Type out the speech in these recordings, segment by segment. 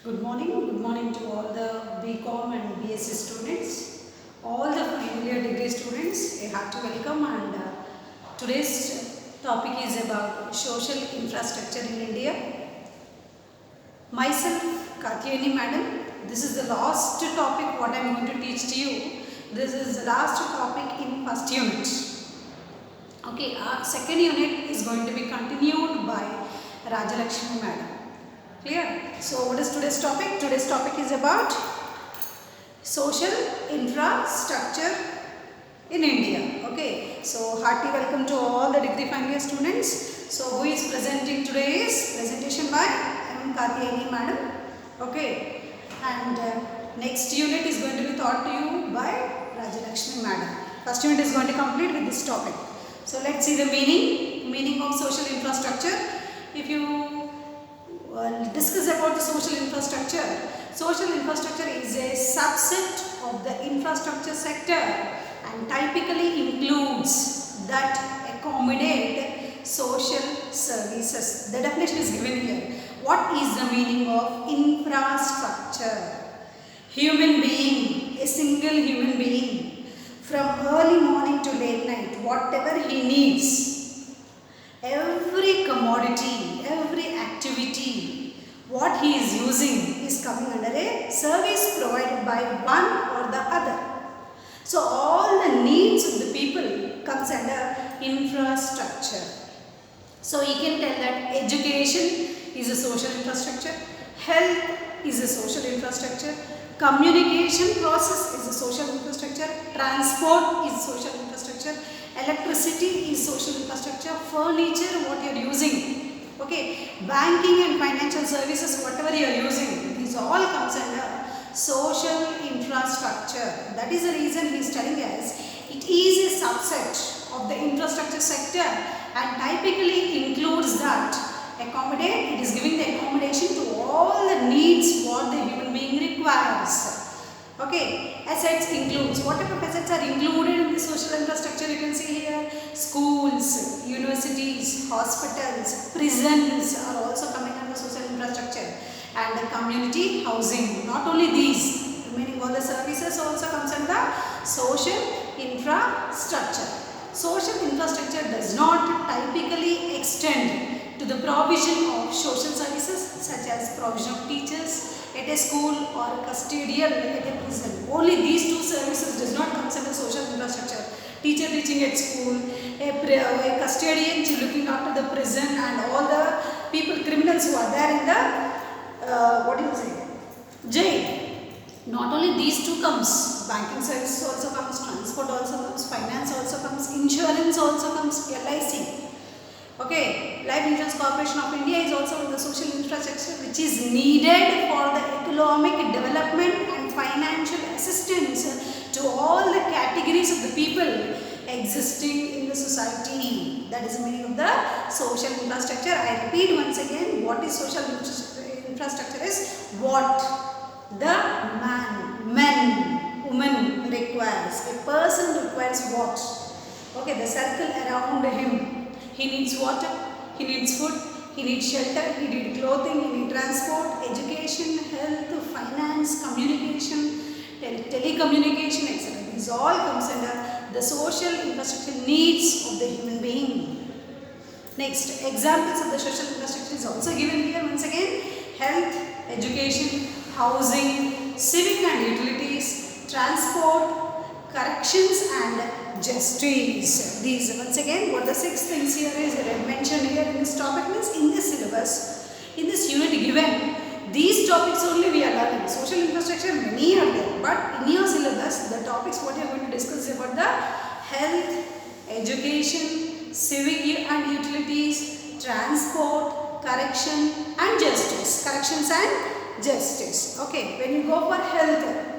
Good morning to all the BCom and BSc students, all the final year degree students. A hearty welcome and today's topic is about social infrastructure in India. Myself, Katyayani Madam. This is the last topic what I am going to teach to you. This is the last topic in first unit. Okay, our second unit is going to be continued by Rajalakshmi Madam. Clear? So what is today's topic? Today's topic is about social infrastructure in India. Okay. So hearty welcome to all the degree final year students. So who is presenting today's presentation by M. Katyayani Madam. Okay. And next unit is going to be taught to you by Rajalakshmi Madam. First unit is going to complete with this topic. So let's see the meaning of social infrastructure. If you discuss about the social infrastructure. Social infrastructure is a subset of the infrastructure sector and typically includes that accommodate social services. The definition is given here. What is the meaning of infrastructure? Human being, a single human being, from early morning to late night, whatever he needs. Every commodity, every activity, what he is using is coming under a service provided by one or the other. So all the needs of the people comes under infrastructure. So you can tell that education is a social infrastructure, health is a social infrastructure, communication process is a social infrastructure, transport is social infrastructure, electricity is social infrastructure, furniture what you are using, okay, banking and financial services whatever you are using, these all comes under social infrastructure. That is the reason he is telling us it is a subset of the infrastructure sector and typically includes that accommodate, it is giving the accommodation to all the needs what the human being requires. Okay, assets includes, what type of assets are included in the social infrastructure? You can see here, schools, universities, hospitals, prisons are also coming under social infrastructure and the community housing. Not only these, remaining all the services also comes under social infrastructure. Social infrastructure does not typically extend to the provision of social services such as provision of teachers at a school or custodial at a prison. Only these two services does not come under social infrastructure. Teacher teaching at school, a custodian looking after the prison and all the people, criminals who are there in the, jail. Not only these two comes, banking services also comes, transport also comes, finance also comes, insurance also comes, LIC. Okay, Life Insurance Corporation of India is also the social infrastructure which is needed for the economic development and financial assistance to all the categories of the people existing in the society. That is the meaning of the social infrastructure. I repeat once again, what is social infrastructure is what the woman requires. A person requires what? Okay, the circle around him. He needs water, he needs food, he needs shelter, he needs clothing, he needs transport, education, health, finance, communication, telecommunication, etc. These all comes under the social infrastructure needs of the human being. Next, examples of the social infrastructure is also given here once again. Health, education, housing, civic and utilities, transport, corrections and justice. These once again what the 6 things here is mentioned here in this topic means in this syllabus, in this unit given, these topics only we are learning. Social infrastructure many are there, but in your syllabus the topics what you are going to discuss is about the health, education, civic and utilities, transport, correction and justice. Corrections and justice. Okay, when you go for health,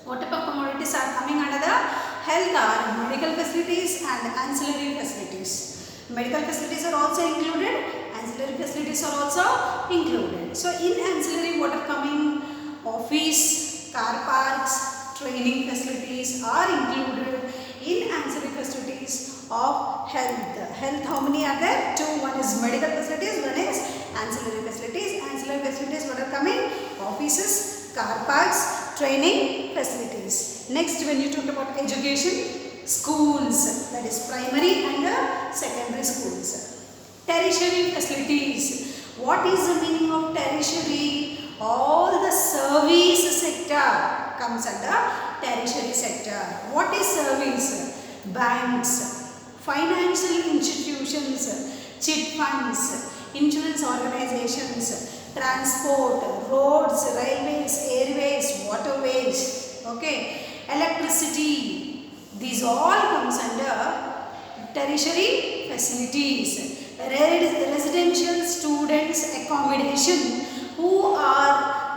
what type of commodities are coming under the health are medical facilities and ancillary facilities. Medical facilities are also included, ancillary facilities are also included. So in ancillary what are coming? Office, car parks, training facilities are included in ancillary facilities of health. Health, how many are there? Two. One is medical facilities, one is ancillary facilities. Ancillary facilities what are coming? offices, car parks, training facilities. Next, when you talk about education, schools, that is primary and secondary schools. Tertiary facilities. What is the meaning of tertiary? All the service sector comes under tertiary sector. What is service? Banks, financial institutions, chit funds, insurance organizations, transport, roads, railways, airways, waterways, okay, electricity. These all comes under tertiary facilities. Residential students accommodation who are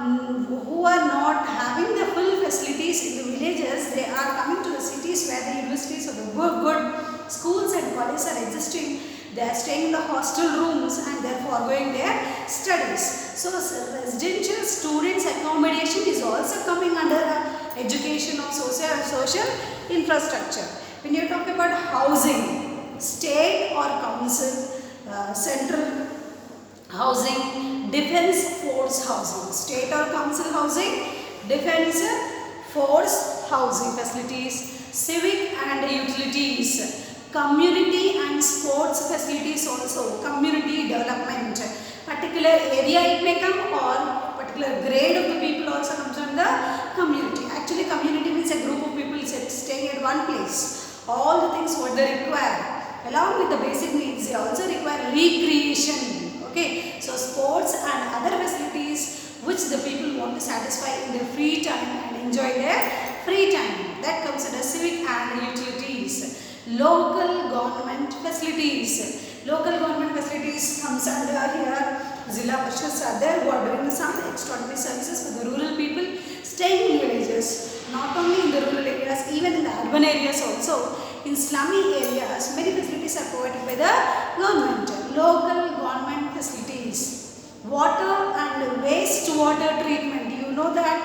not having the full facilities in the villages, they are coming to the cities where the universities or the good schools and colleges are existing. They are staying in the hostel rooms and they are foregoing their studies. So residential students accommodation is also coming under education of social infrastructure. When you talk about housing, state or council, central housing, defense force housing, state or council housing, defense force housing facilities, civic and utilities, community and sports facilities also, community development, particular area it may come or particular grade of the people also comes under community. Actually community means a group of people staying at one place. All the things what they require. Along with the basic needs, they also require recreation. Okay, so sports and other facilities which the people want to satisfy in their free time and enjoy their free time. That comes under civic and utilities. Local government facilities. Local government facilities comes under here. Zilla Parishads are there who are doing some extraordinary services for the rural people staying in villages. Not only in the rural areas, even in the urban areas also. In slummy areas, many facilities are provided by the government. Local government facilities. Water and wastewater treatment. You know that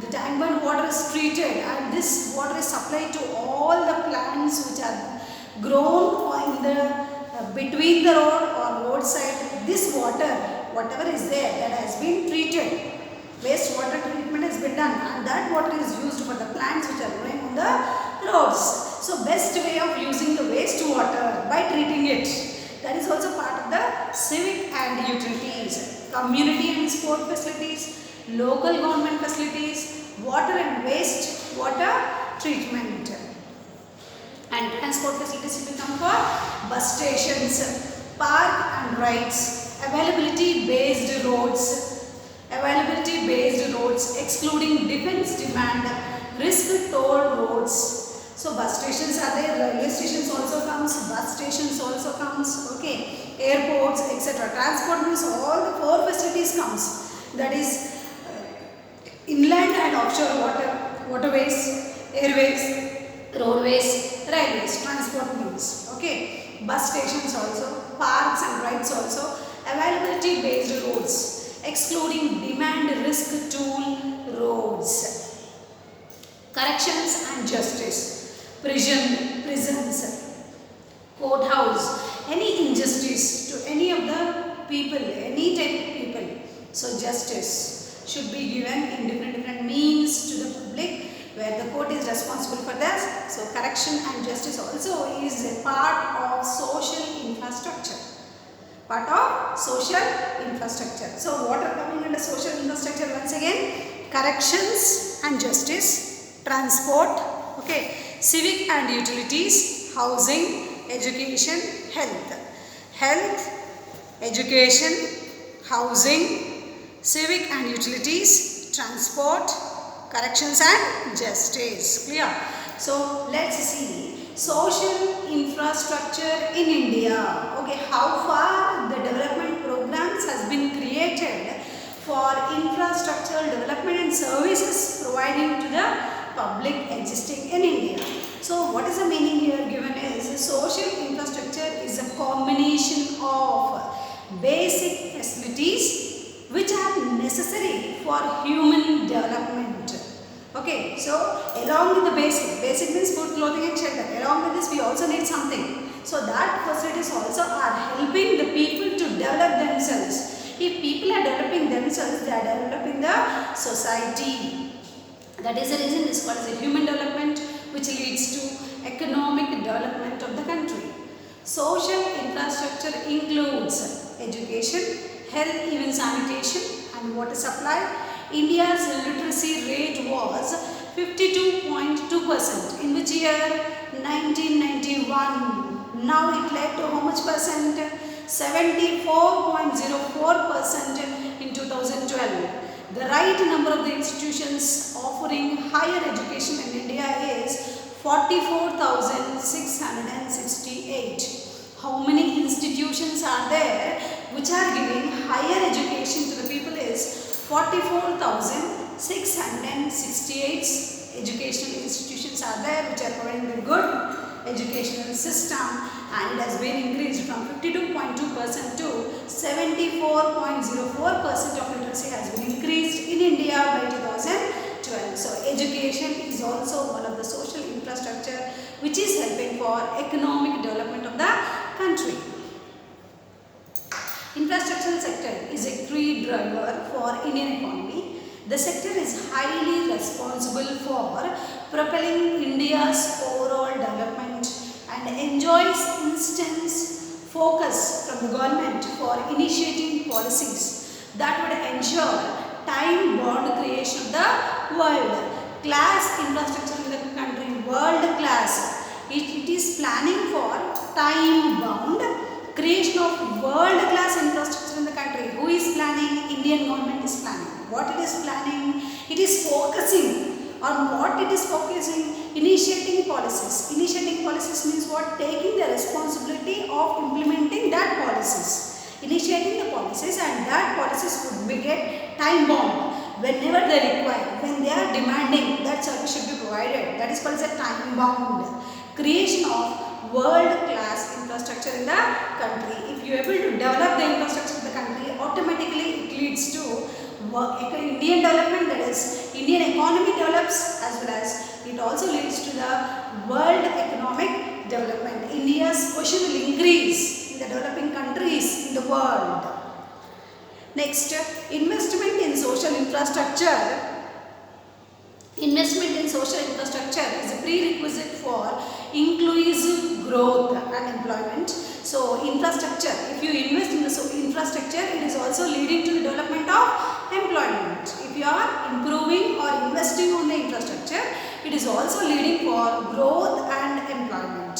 the tank bund water is treated and this water is supplied to all the plants which are grown in the between the road or roadside. This water, whatever is there, that has been treated. Wastewater treatment has been done and that water is used for the plants which are growing on the roads. So best way of using the wastewater by treating it. That is also part of the civic and utilities. Community and sport facilities, local government facilities, water and waste water treatment. And transport facilities will come for bus stations, park and rides, availability based roads, excluding defense demand, risk toll roads. So bus stations are there, railway stations also comes, bus stations also comes, okay, airports, etc. Transport means all the four facilities comes. That is inland and offshore waterways, airways, roadways, railways, transport means, okay. Bus stations also, parks and rides also, availability based roads, excluding demand risk tool roads. Corrections and justice. Prisons, courthouse, any injustice to any of the people, any type of people. So justice should be given in different means to the public where the court is responsible for this. So correction and justice also is a part of social infrastructure. So what are coming under social infrastructure once again? Corrections and justice, transport, okay, civic and utilities, housing, education, health, education, housing, civic and utilities, transport, corrections and justice. Clear? So let's see social infrastructure in India. Okay, how far the development programs has been created for infrastructural development and services providing to the public existing in India. So what is the meaning here given is social infrastructure is a combination of basic facilities which are necessary for human development. Okay, so along with the basic means food, clothing and shelter. Along with this we also need something. So that facilities also are helping the people to develop themselves. If people are developing themselves, they are developing the society. That is the reason it is called as a human development, which leads to economic development of the country. Social infrastructure includes education, health, even sanitation and water supply. India's literacy rate was 52.2%. In which year? 1991. Now it led to how much percent? 74.04% in 2012. The right number of the institutions offering higher education in India is 44,668. How many institutions are there which are giving higher education to the people is 44,668 educational institutions are there which are providing the good educational system, and it has been increased from 52.2% to 74.04% of literacy has been increased in India by 2012. So education is also one of the social infrastructure which is helping for economic development of the country. Infrastructural sector is a key driver for Indian economy. The sector is highly responsible for propelling India's overall development and enjoys instant focus from the government for initiating policies that would ensure time-bound creation of the world-class infrastructure in the country, world-class. It is planning for time-bound creation of world-class infrastructure in the country. Who is planning? Indian government is planning. What it is planning? It is focusing on what it is focusing? Initiating policies. Initiating policies means what? Taking the responsibility of implementing that policies. Initiating the policies, and that policies would be get time bound whenever they require. When they are demanding that service should be provided, that is called as a time bound creation of world-class infrastructure in the country. If you are able to develop the infrastructure of the country, automatically it leads to Indian development, that is Indian economy develops, as well as it also leads to the world economic development. India's position will increase in the developing countries in the world. Next, investment in social infrastructure. Investment in social infrastructure is a prerequisite for inclusive growth and employment. So infrastructure, if you invest in the infrastructure, it is also leading to the development of employment. If you are improving or investing on the infrastructure, it is also leading for growth and employment.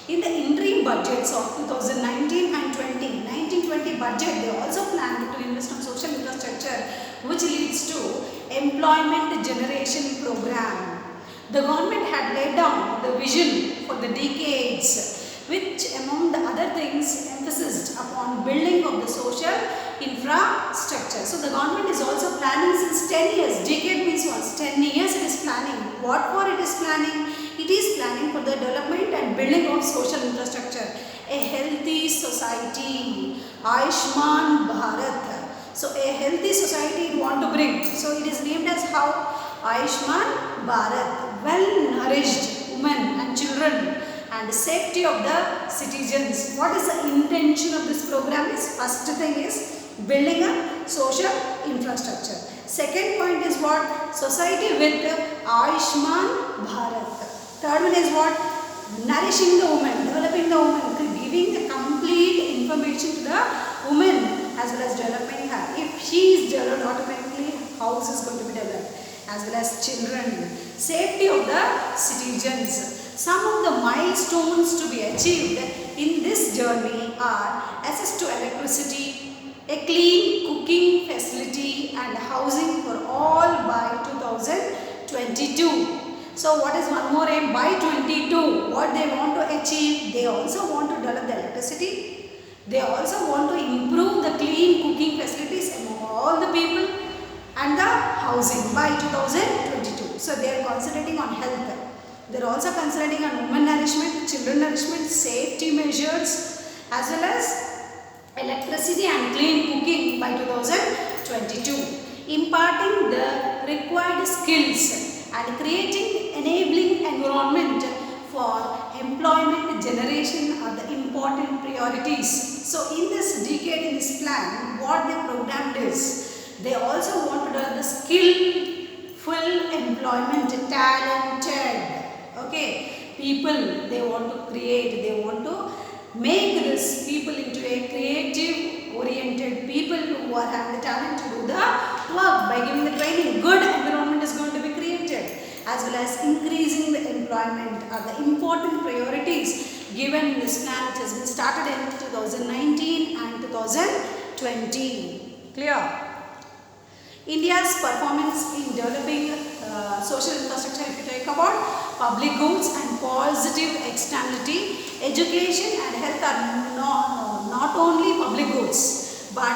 In the interim budgets of 2019 and 1920 budget, they also planned to invest on social infrastructure, which leads to employment generation program. The government had laid down the vision for the decades, which among the other things emphasized upon building of the social infrastructure. So the government is also planning since 10 years. Decade means what? 10 years it is planning. What for it is planning? It is planning for the development and building of social infrastructure. A healthy society, Ayushman Bharat. So a healthy society it want to bring. So it is named as how? Ayushman Bharat. Well nourished women and children and safety of the citizens. What is the intention of this program? Is first thing is building a social infrastructure. Second point is what? Society with Ayushman Bharat. Third one is what? Nourishing the woman, developing the woman, giving the complete information to the woman as well as developing her. If she is developed, automatically house is going to be developed, as well as children. Safety of the citizens. Some of the milestones to be achieved in this journey are access to electricity, a clean cooking facility and housing for all by 2022. So what is one more aim? By 22, what they want to achieve? They also want to develop the electricity. They also want to improve the clean cooking facilities among all the people and the housing by 2022. So they are concentrating on health. They are also concentrating on women nourishment, children nourishment, safety measures, as well as electricity and clean cooking by 2022. Imparting the required skills and creating enabling environment for employment generation are the important priorities. So in this decade, in this plan, what they programmed is, they also want to develop the skillful employment, talented. Okay, people, they want to create, they want to make this people into a creative oriented people who are having the talent to do the work. By giving the training, good environment is going to be created, as well as increasing the employment are the important priorities given in this plan, which has been started in 2019 and 2020. Clear? India's performance in developing social infrastructure, if you talk about public goods and positive externality, education and health are not only public goods but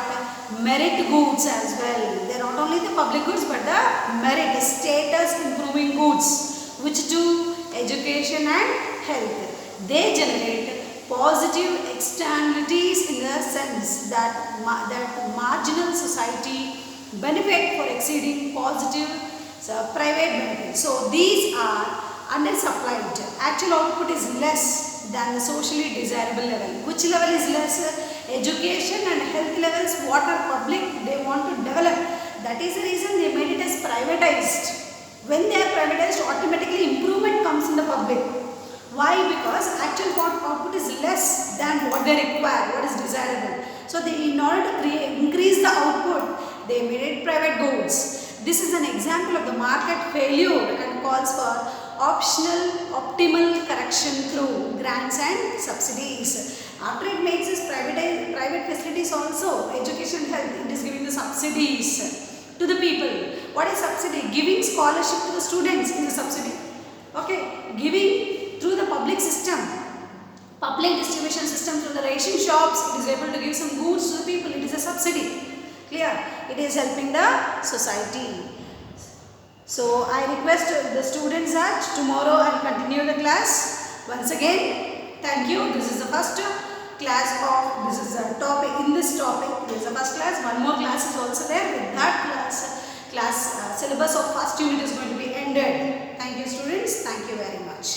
merit goods as well. They are not only the public goods but the merit, status improving goods, which do education and health. They generate positive externalities in the sense that marginal society benefit for exceeding positive private benefits. So these are undersupplied. Actual output is less than the socially desirable level. Which level is less? Education and health levels, what are public, they want to develop. That is the reason they made it as privatized. When they are privatized, automatically improvement comes in the public. Why? Because actual output is less than what they require, what is desirable. So they, in order to increase the output, they made it private goods. This is an example of the market failure and calls for optimal correction through grants and subsidies. After it makes this private facilities also, education and health, it is giving the subsidies to the people. What is subsidy? Giving scholarship to the students is a subsidy. Okay, giving through the public system, public distribution system, through the ration shops, it is able to give some goods to the people, it is a subsidy. Clear? It is helping the society. So I request the students that tomorrow I will continue the class. Once again, thank you. This is the first class of, this is a topic, in this topic, this is the first class. One more class is also there. With that class syllabus of first unit is going to be ended. Thank you students. Thank you very much.